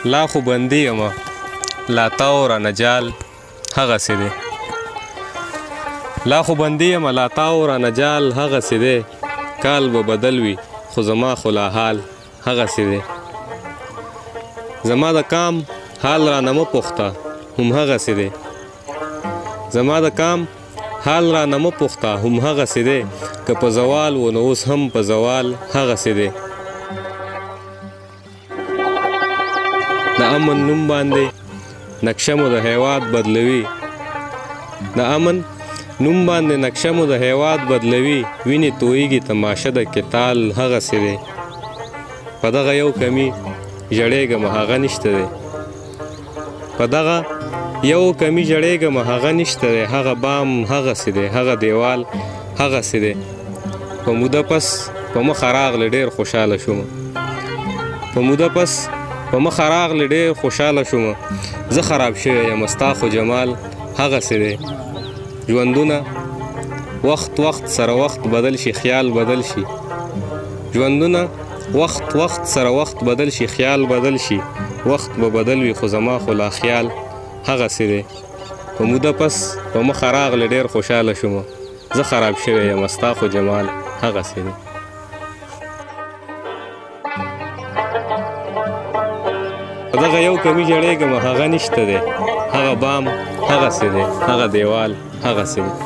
لا خو بندي یمه لا تا او رانه جال هغسې دی لا خو بندي یمه لا تا او رانه جال هغسې دی کال به بدل وي خو زما خو لا حال هغسې دی زما د کام حال رانه مه پوښته هم هغسې دی زما د کام حال رانه مه پوښته هم هغسې دی که په زوال و نو اوس هم په زوال هغسې دی د امن نوم باندې نقشه مو د هیواد بدلوي د امن نوم باندې نقشه مو د هیواد بدلوي وینې تویږي تماشه د کتال هغسې دی په دغه یو کمی ژړېږم هغه نشته دی په دغه یو کمی ژړېږم هغه نشته دی هغه بام هغسې دی هغه دیوال هغسې دی په موده پس په مخه راغلی ډېر خوشحاله شوم په موده پس په مخه راغلی ډېر خوشحاله شوم زه خراب شوی یم ستا خو جمال هغسې دی ژوندونه وخت سره وخت بدل شي خیال بدل شي ژوندونه وخت سره وخت بدل شي خیال بدل شي وخت به بدل وي خو زما خو لا خیال هغسې دی په موده پس په مخه راغلی ډېر خوشحاله شوم زه خراب شوی یم ستا خو جمال هغسې دی په دغه یو کمی ژړېږم هغه نشته دی هغه بام هغسې دی هغه دیوال هغسې دی